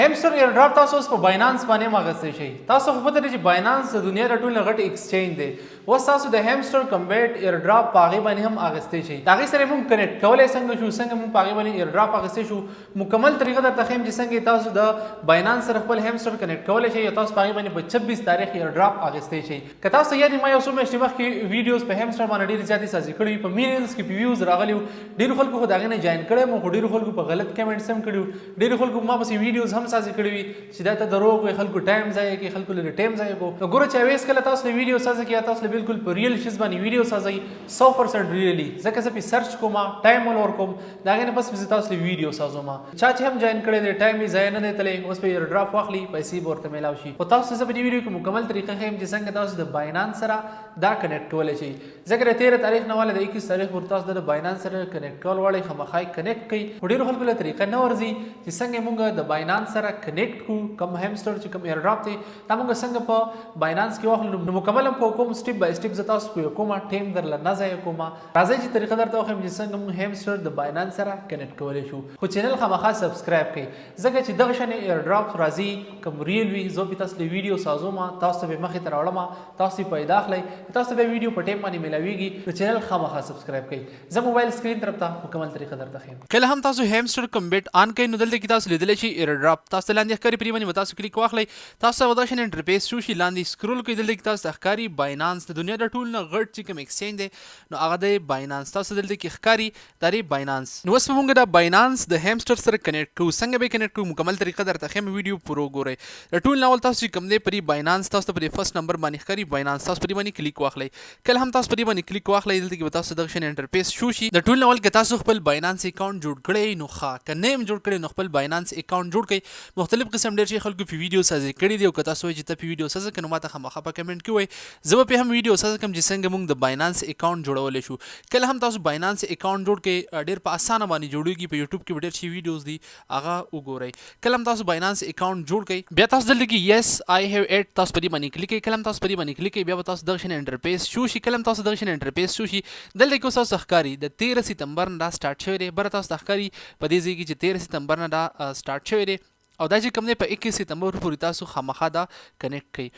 همسټر ایرډراپ تاسو اوس په باینانس باندې ماغستې شي. تاسو خو پته لرئ چې باینانس د دنیا د ټولو غټ ایکسچینج دی. اوس تاسو د همسټر کمبیټ ایرډراپ په هغې باندې هم اغستې شي. د هغې سره موږ کنیکټ کولی څنګه موږ په هغې باندې ایرډراپ اغستې شو. مکمل طریقه درته ښیم چې څنګه تاسو د باینانس سره خپل همسټر کنیکټ کولی شئ او تاسو په هغې باندې په 26 تاریخ ایرډراپ اغستې شئ. که تاسو یاد ما یو څو میاشتې مخکې ویډیوز په همسټر باندې ډېرې زیاتې سازي کړي وي، په میلیونز کې ویوز راغلي وو. ډېرو خلکو خو د هغې نه جاین کړی مو، خو ډېرو خلکو په غلط کمنټس هم کړي وو. ډېرو خلکو ما پسې ویډیوز هم سازي کړي وي چې دا ته دروغ وي، خلکو ټایم ضایع کوي، خلکو لږ ټایم ضایع کوو. نو ګوره چې اویس کله تاسو له ویډیو سازي کوي، تاسو له بالکل په ریل شیز باندې ویډیو سازئ 100% ریلي. ځکه زه پې سرچ کوم، ټایم ول ورکوم، د هغې نه پس پسې تاسو له ویډیو سازوم. چا چې هم جاین کړی دی ټایم یې ضایع نه دی تللی، اوس په ایرډراپ واخلي، پیسې به ورته میلاو شي. خو تاسو ته زه په دې ویډیو کې مکمل طریقه ښیم چې څنګه تاسو د باینانس سره دا کنیکټ کولی شئ. ځکه د 13 تاریخ نه واله د 21 تاریخ پورې تاسو د باینانس سره کنیکټ کول غواړئ، خامخا یې کنیکټ کړئ. خو ډېرو خلکو له طریقه نه ورځي چې څنګه موږ د باینانس سره کنیکټ کړو. کوم همسټر چې کوم ایرډراپ دی دا موږ څنګه په باینانس کې واخلو، نو مکمل هم په کوم سټیپ بای سټیپ زه تاسو په کومه ټایم درله نه ضایع کوم. راځئ چې طریقه درته وښیم چې څنګه موږ همسټر د باینانس سره کنیکټ کولی شو. خو چینل خامخا سبسکرایب کړئ، ځکه چې دغه شانې ایرډراپ راځي کوم ریل وي، زه پې تاسو له ویډیو سازوم، تاسو ته به مخې ته راوړم، تاسو یې پیدا اخلئ، تاسو ته به ویډیو په ټایم باندې میلاویږي. نو چینل خامخا سبسکرایب کړئ. زه موبایل سکرین طرف ته مکمل طریقه درته ښیم. کله هم تاسو همسټر کمبیټ آن کړئ نو دلته کې تاسو لیدلی شئ ایرډراپ. تاسو ته لاندې ښکاري، پرې باندې به تاسو کلیک واخلئ. تاسو ته دغه شان انټرفیس شو شي، لاندې سکرول کوئ، دلته کې تاسو ته ښکاري باینانس، د دنیا د ټولو نه غټ چې کوم ایکسچینج دی نو هغه دی باینانس. تاسو دلته کې ښکاري دا دی باینانس. نو اوس به موږ د باینانس د همسټر سره کنیکټ کوو. څنګه به کنیکټ کوو مکمل طریقه درته ښیم، ویډیو پوره وګورئ. د ټول نه اول تاسو چې کوم دی پرې باینانس، تاسو ته پرې فرست نمبر باندې ښکاري باینانس، تاسو پرې باندې کلیک واخلئ. کله هم تاسو پرې باندې کلیک واخلئ، دلته کې به تاسو دغه شان انټرفیس شو شي. د ټول نه اول که تاسو خپل باینانس اکاونټ جوړ کړئ نو ښه، که نه هم جوړ کړئ نو خپل باینانس اکاونټ جوړ کړئ. مختلف قسم ډېر شي خلکو په ویډیو سازي کړي دي، او که تاسو وایئ چې ته په ویډیو سازه کړه نو ماته خامخا په کمنټ کې وایئ، زه به پې هم ویډیو سازه کړم چې څنګه موږ د باینانس اکاونټ جوړولی شو. کله هم تاسو باینانس اکاونټ جوړ کړئ، ډېر په اسانه باندې جوړېږي. په یوټیوب کې به ډېر شي ویډیوز دي، هغه وګورئ. کله هم تاسو باینانس اکاونټ جوړ کړئ، بیا تاسو دلته کې یس آی هیو اټ تاسو په دې باندې کلیک کړئ. کله هم تاسو په دې باندې کلیک کړئ، بیا به تاسو دغه شان انټرفیس شو شي. کله هم تاسو دغه شان انټرفیس شو شي، دلته کې اوس تاسو ښکاري د 13 سپتمبر نه دا سټارټ شوی دی. بره تاسو ته ښکاري په دې ځای کې چې 13 سپتمبر نه دا سټارټ شوی دی، او دا چې کوم دی په 21 سپتمبر پورې تاسو خامخا دا کنیکټ کړئ.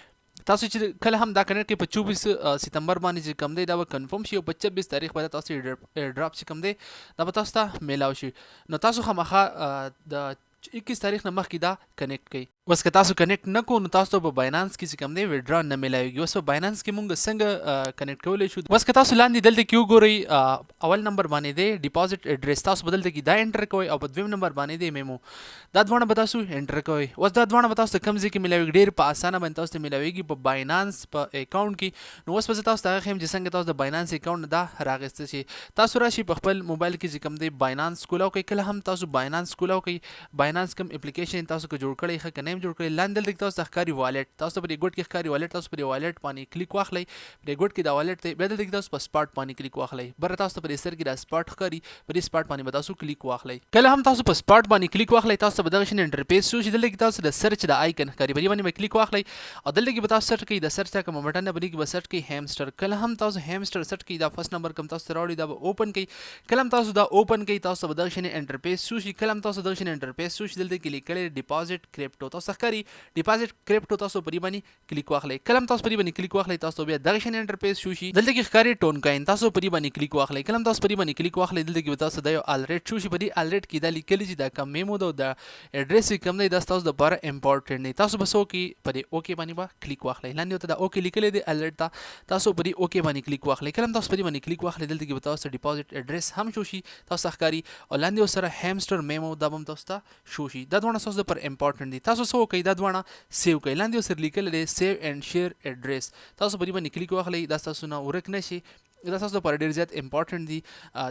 تاسو چې کله هم دا کنیکټ کړئ په 24 سپتمبر باندې چې کوم دی دا به کنفرم شي، او په 26 تاریخ باندې تاسو ایرډراپ چې کوم دی دا به تاسو ته میلاو شي. نو تاسو خامخا د 21 تاریخ نه مخکې دا کنیکټ کړئ. اوس که تاسو کنیکټ نه کوو نو تاسو ته په باینانس کې چې کوم دی ویډرا نه میلاویږي. اوس په باینانس کې موږ څنګه کنیکټ کولی شو، اوس که تاسو لاندې دلته کې وګورئ، اول نمبر باندې دی ډیپازټ اډرس، تاسو به دلته کې دا انټر کوئ، او په دویم نمبر باندې دی میمو، دا دواړه به تاسو انټر کوئ. اوس دا دواړه به تاسو ته کوم ځای کې میلاویږي، ډېر په اسانه باندې تاسو ته میلاویږي په باینانس په اکاونټ کې. نو اوس به زه تاسو ته هغه ښیم چې څنګه تاسو د باینانس اکاونټ دا راغسته شي. تاسو راشئ په خپل موبایل کې چې کوم دی باینانس کولاو کوئ. کله هم تاسو باینانس کولاو کوئ، باینانس کوم اپلیکیشن تاسو که جوړ کړی ښه که نه هم جوړ کړی، لاندې تاسو ته ښکاري والټ، تاسو په دې ګوټ کې ښکاري والټ، تاسو په دې والټ باندې کلیک واخلئ. په دې ګوټ کې دا والټ دی، بیا دلته کې تاسو په سپاټ باندې کلیک واخلئ. بره تاسو ته په دې سر کې دا سپاټ ښکاري، په دې سپاټ باندې به تاسو کلیک واخلئ. کله هم تاسو په سپاټ باندې کلیک واخلئ، تاسو ته به دغه شان انټرفیس شو چې دلته کې تاسو د سرچ د آیکن ښکاري، په دې باندې به کلیک واخلئ، او دلته کې به تاسو سرچ کوئ. د سرچ ته کوم بټن دی، په دې کې به سرچ کوئ همسټر. کله هم تاسو همسټر سرچ کوئ، دا فرست نمبر کوم تاسو ته راوړي دا به اوپن کوئ. کله هم تاسو دا اوپن کوئ، تاسو به دغه شان انټرفیس شو شي. کله هم تاسو دغه شان انټرفیس شو شي، دلته کې لیکلی ډیپازټ کریپټو، تاسو ښکاري ډیپازټ کریپټو، تاسو په دې باندې کلیک واخلئ. کله هم تاسو په دې باندې کلیک واخلئ، تاسو بیا دغه شان انټرفیس شو شي. دلته کې ښکاري ټون کاین، تاسو په دې باندې کلیک واخلئ. کله هم تاسو په دې باندې کلیک واخلئ، دلته کې به تاسو دا یو الریټ شو شي. په دې الریټ کې دا لیکلي چې دا کوم میمو ده او دا اډرس چې کوم دی دا ستاسو دپاره امپورټنټ دی. تاسو به څه وکړئ، په دې اوکې باندې به کلیک واخلئ. لاندې ورته دا اوکې لیکلی دی الریټ ته، تاسو په دې اوکې باندې کلیک واخلئ. کله هم تاسو په دې باندې کلیک واخلئ، دلته کې به تاسو ډیپازټ اډرس هم شو شي، تاسو ته ښکاري، او لاندې ورسره همسټر میمو دا به هم تاسو ته شو شي. دا دواړه ستاسو دپاره امپورټنټ دي. تاسو څه وکړئ، دا دواړه سیو کړئ. لاندې ورسره لیکلی دی سیو اینډ شیر اډرس، تاسو په دې باندې کلیک واخلئ، دا ستاسو نه ورک نه شي. دا تاسو لپاره ډېر زیات امپورټنټ دي.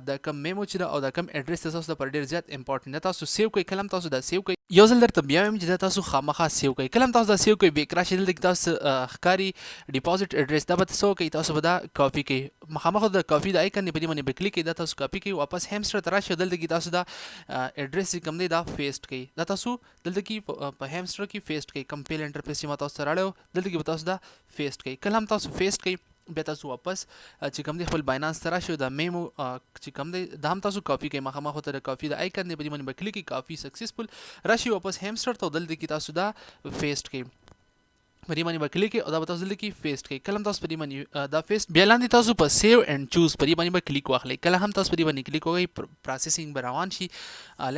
د کوم میمو چې ده او د کوم اډرس تاسو لپاره ډېر زیات امپورټنټ ده. تاسو سیو کړئ. کله هم تاسو دا سیو کړئ، یو ځل درته بیا وایم چې دا تاسو خامخا سیو کړئ. کله هم تاسو دا سیو کړئ، بیک راشئ، دلته کې تاسو ښکاري ډیپازټ اډرس، دا به څه وکړئ، تاسو به دا کاپي کړئ. مخامخ د کاپي د آیکن دی، په دې باندې به کلیک کړئ، دا تاسو کاپي کړئ. واپس همسټر ته راشئ، دلته کې تاسو دا اډرس چې کوم دی دا پیسټ کړئ. دا تاسو دلته کې په همسټر کې پیسټ کړئ. کوم پیل انټرفیس چې ما تاسو ته راوړی و، دلته کې به تاسو دا پیسټ کړئ. کله هم تاسو پیسټ کړئ، بیا تاسو واپس چې کوم دی خپل باینانس ته راشئ دا میمو چې کوم دی دا هم تاسو کاپي کوئ مخامخ ورته د کاپي د آیکن دی په دې باندې به کلیک کړئ کافي سکسسفل راشئ واپس هیمسټر ته دلته کې تاسو دا پیسټ کړئ په دې باندې به کلیک کړئ او دا به تاسو دلته کې پیسټ کړئ کله هم تاسو په دې باندې دا پیسټ بیا لاندې تاسو په سیو اینډ چوز په دې باندې به کلیک واخلئ کله هم تاسو په دې باندې کلیک وکړئ پروسیسینګ به روان شي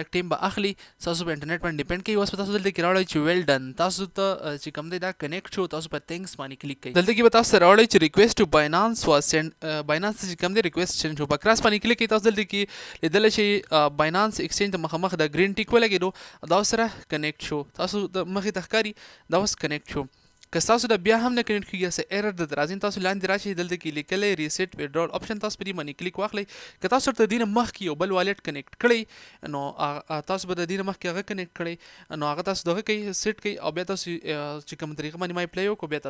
لږ ټایم به اخلي تاسو په انټرنیټ باندې ډیپینډ کوي اوس په تاسو دلته کې راوړئ چې ویل ډن تاسو ته چې کوم دی دا کنیکټ شو تاسو په تھینکس باندې کلیک کړئ دلته کې به تاسو راوړئ چې ریکویسټ ټو باینانس واز سینډ باینانس چې کوم دی ریکویسټ سینډ شو په کراس باندې کلیک کړئ تاسو دلته کې لیدلی شئ باینانس ایکسچینج ته مخامخ د ګرین ټیک ولګېدو دا سره کنیکټ شو تاسو د مخې ته ښکاري دا اوس کنیکټ شو که تاسو د بیا هم نه کنیکټ کیږي څه ایرر د راځي تاسو لاندې راشي دلته کې لیکلی ریسیټ ویډرال اپشن تاسو په دې باندې کلیک واخلئ که تاسو ورته د دې نه مخکې یو بل والټ کنیکټ کړئ نو تاسو به د دې نه مخکې هغه کنیکټ کړئ نو هغه تاسو دغه کوي سیټ کوي او بیا تاسو چې کوم طریقه باندې ما پلی وکړو بیا